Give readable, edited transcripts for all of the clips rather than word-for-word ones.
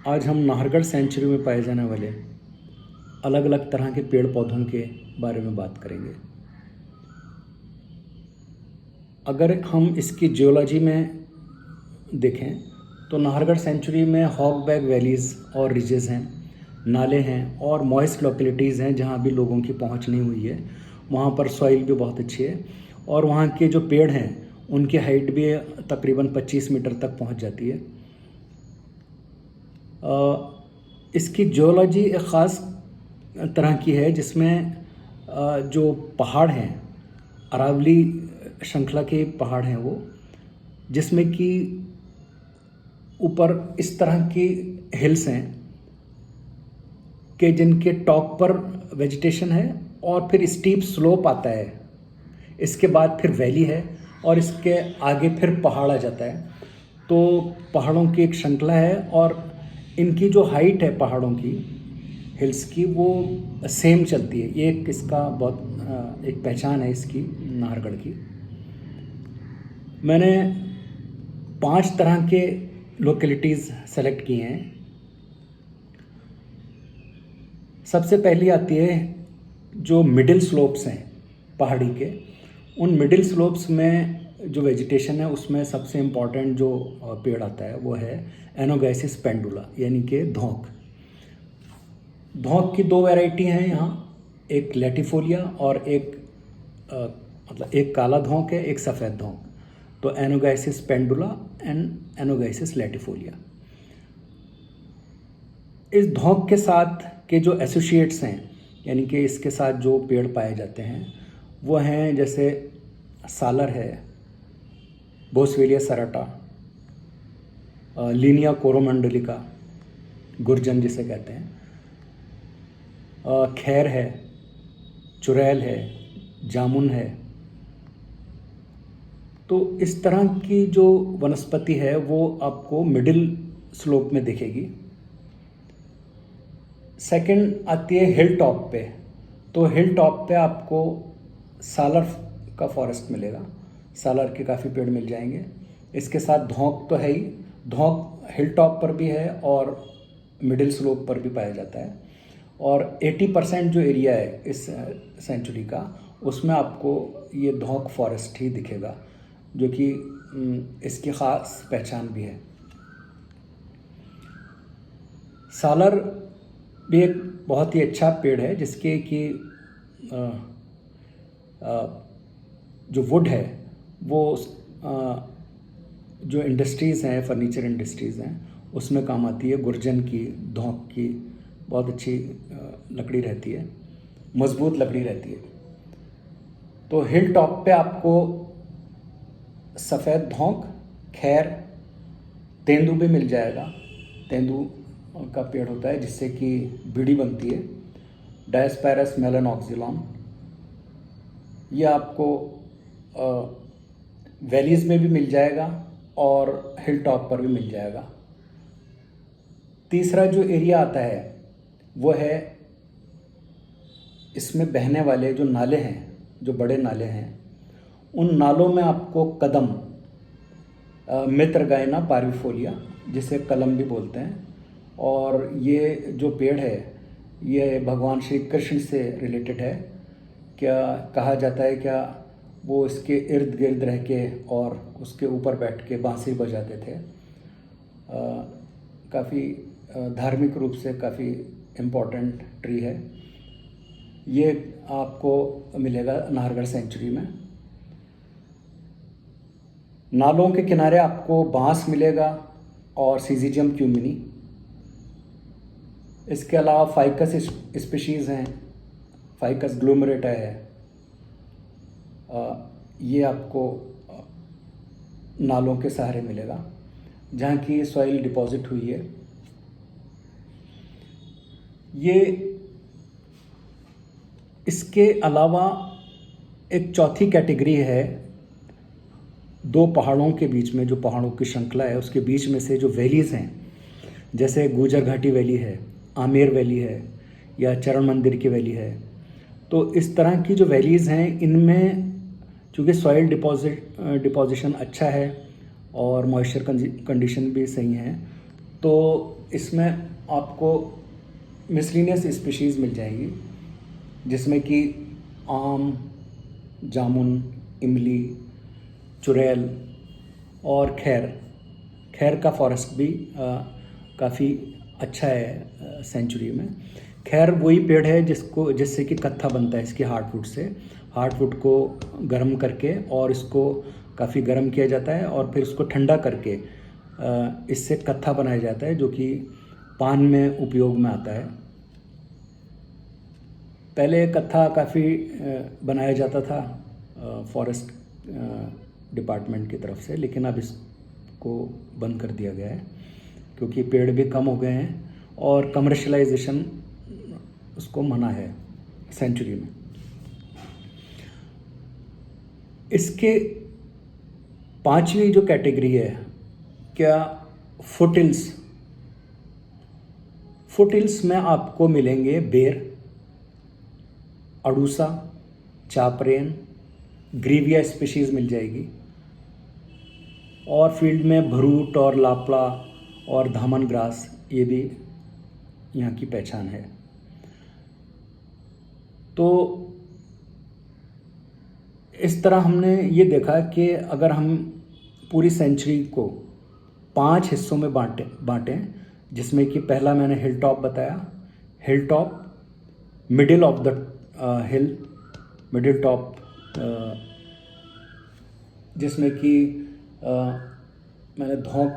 आज हम नाहरगढ़ सेंचुरी में पाए जाने वाले अलग अलग तरह के पेड़ पौधों के बारे में बात करेंगे। अगर हम इसकी जियोलॉजी में देखें तो नाहरगढ़ सेंचुरी में हॉगबैक वैलीज़ और रिजेस हैं, नाले हैं और मॉइस्ट लोकेलिटीज़ हैं जहाँ अभी लोगों की पहुँच नहीं हुई है। वहाँ पर सॉइल भी बहुत अच्छी है और वहाँ के जो पेड़ हैं उनकी हाइट भी तकरीबन 25 मीटर तक पहुँच जाती है। इसकी जियोलॉजी एक ख़ास तरह की है जिसमें जो पहाड़ हैं, अरावली श्रृंखला के पहाड़ हैं वो, जिसमें कि ऊपर इस तरह की हिल्स हैं कि जिनके टॉप पर वेजिटेशन है और फिर स्टीप स्लोप आता है, इसके बाद फिर वैली है और इसके आगे फिर पहाड़ आ जाता है। तो पहाड़ों की एक श्रृंखला है और इनकी जो हाइट है पहाड़ों की, हिल्स की, वो सेम चलती है। ये एक इसका बहुत एक पहचान है इसकी नाहरगढ़ की। मैंने 5 तरह के लोकेलिटीज़ सेलेक्ट किए हैं। सबसे पहली आती है जो मिडिल स्लोप्स हैं पहाड़ी के। उन मिडिल स्लोप्स में जो वेजिटेशन है उसमें सबसे इम्पॉर्टेंट जो पेड़ आता है वो है एनोगैसिस पेंडुला, यानी कि धौंक। धौंक की 2 वैरायटी हैं यहाँ, एक लैटिफोलिया और एक मतलब एक काला धौंक है, एक सफ़ेद धौंक। तो एनोगैसिस पेंडुला एंड एनोगैसिस लैटिफोलिया। इस धौंक के साथ के जो एसोसिएट्स हैं, यानी कि इसके साथ जो पेड़ पाए जाते हैं वो हैं जैसे सालर है, बोसवेलिया सराटा, लीनिया कोरोमंडलिका, गुर्जन जिसे कहते हैं, खैर है, चुड़ैल है, जामुन है। तो इस तरह की जो वनस्पति है वो आपको मिडिल स्लोप में दिखेगी। सेकंड आती है हिल टॉप पे। तो हिल टॉप पे आपको सालर का फॉरेस्ट मिलेगा, सालर के काफ़ी पेड़ मिल जाएंगे। इसके साथ धौंक तो है ही, धौंक हिल टॉप पर भी है और मिडिल स्लोप पर भी पाया जाता है। और 80% जो एरिया है इस सेंचुरी का, उसमें आपको ये धौंक फॉरेस्ट ही दिखेगा, जो कि इसकी ख़ास पहचान भी है। सालर भी एक बहुत ही अच्छा पेड़ है जिसके कि जो वुड है वो जो इंडस्ट्रीज़ हैं, फर्नीचर इंडस्ट्रीज़ हैं, उसमें काम आती है। गुर्जन की, धौंक की बहुत अच्छी लकड़ी रहती है, मज़बूत लकड़ी रहती है। तो हिल टॉप पे आपको सफ़ेद धौंक, खैर, तेंदू भी मिल जाएगा। तेंदू का पेड़ होता है जिससे कि बीड़ी बनती है, डायस्पैरस मेलानॉक्सिलॉन। ये आपको वैलीज़ में भी मिल जाएगा और हिल टॉप पर भी मिल जाएगा। तीसरा जो एरिया आता है वो है इसमें बहने वाले जो नाले हैं, जो बड़े नाले हैं, उन नालों में आपको कदम, मित्रगाइना पार्विफोलिया, जिसे कलम भी बोलते हैं, और ये जो पेड़ है ये भगवान श्री कृष्ण से रिलेटेड है। क्या कहा जाता है, क्या वो इसके इर्द गिर्द रह के और उसके ऊपर बैठ के बांसुरी बजाते थे। काफ़ी धार्मिक रूप से काफ़ी इम्पोर्टेंट ट्री है। ये आपको मिलेगा नाहरगढ़ सेंचुरी में। नालों के किनारे आपको बांस मिलेगा और सीज़िजियम क्यूमिनी। इसके अलावा फाइकस स्पीशीज़ हैं, फाइकस ग्लूमरेटा है, ये आपको नालों के सहारे मिलेगा जहाँ की सॉइल डिपॉजिट हुई है। ये इसके अलावा एक चौथी कैटेगरी है, 2 पहाड़ों के बीच में, जो पहाड़ों की श्रृंखला है उसके बीच में से जो वैलीज़ हैं, जैसे गुजर घाटी वैली है, आमेर वैली है या चरण मंदिर की वैली है। तो इस तरह की जो वैलीज़ हैं इनमें चूँकि सॉइल डिपॉजिशन अच्छा है और मॉइस्चर कंडीशन भी सही है, तो इसमें आपको मिसलिनियस स्पीशीज़ मिल जाएंगी, जिसमें कि आम, जामुन, इमली, चुड़ैल और खैर का फॉरेस्ट भी काफ़ी अच्छा है सेंचुरी में। खैर वही पेड़ है जिससे कि कत्था बनता है इसकी हार्डवुड से। हार्डवुड को गर्म करके और इसको काफ़ी गर्म किया जाता है और फिर इसको ठंडा करके इससे कत्था बनाया जाता है, जो कि पान में उपयोग में आता है। पहले कत्था काफ़ी बनाया जाता था फॉरेस्ट डिपार्टमेंट की तरफ से, लेकिन अब इसको बंद कर दिया गया है क्योंकि पेड़ भी कम हो गए हैं और कमर्शलाइजेशन उसको मना है सेंचुरी में। इसके पांचवी जो कैटेगरी है, क्या फुटिल्स में आपको मिलेंगे बेर, अड़ूसा, चापरेन, ग्रीविया स्पीशीज़ मिल जाएगी, और फील्ड में भरूट और लापड़ा और धामन ग्रास, ये भी यहाँ की पहचान है। तो इस तरह हमने ये देखा कि अगर हम पूरी सेंचुरी को 5 हिस्सों में बांटें, जिसमें कि पहला मैंने हिल टॉप बताया, hill top, middle of the hill, middle top, जिसमें कि मैंने धौंक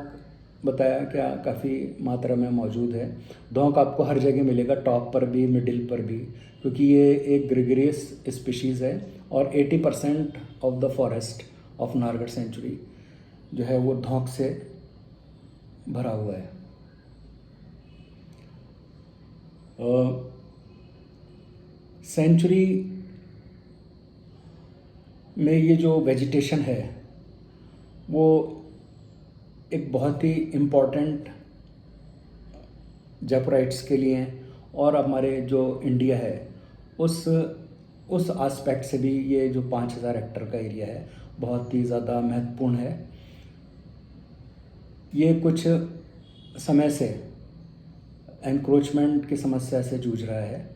बताया क्या काफ़ी मात्रा में मौजूद है। धौंक आपको हर जगह मिलेगा, टॉप पर भी, मिडिल पर भी, क्योंकि ये एक ग्रेगरियस स्पीशीज़ है और 80% of the forest of Nahargarh sanctuary जो है वो धौंक से भरा हुआ है। सेंचुरी में ये जो वेजिटेशन है वो एक बहुत ही इम्पॉर्टेंट जेपराइट्स के लिए और हमारे जो इंडिया है उस एस्पेक्ट से भी ये जो 5000 हेक्टेयर का एरिया है बहुत ही ज़्यादा महत्वपूर्ण है। ये कुछ समय से एनक्रोचमेंट की समस्या से जूझ रहा है।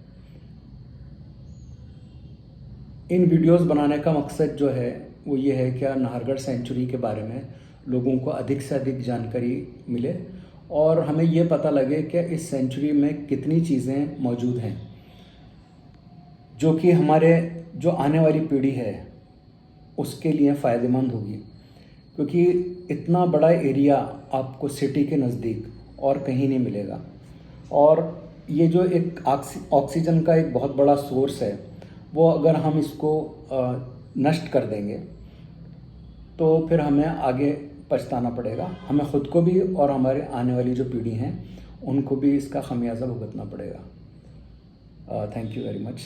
इन वीडियोस बनाने का मकसद जो है वो ये है कि नाहरगढ़ सेंचुरी के बारे में लोगों को अधिक से अधिक जानकारी मिले और हमें ये पता लगे कि इस सेंचुरी में कितनी चीज़ें मौजूद हैं जो कि हमारे जो आने वाली पीढ़ी है उसके लिए फ़ायदेमंद होगी, क्योंकि इतना बड़ा एरिया आपको सिटी के नज़दीक और कहीं नहीं मिलेगा। और ये जो एक ऑक्सीजन का एक बहुत बड़ा सोर्स है वो अगर हम इसको नष्ट कर देंगे तो फिर हमें आगे पछताना पड़ेगा, हमें ख़ुद को भी और हमारे आने वाली जो पीढ़ी हैं उनको भी इसका खमियाजा भुगतना पड़ेगा। Thank you very much.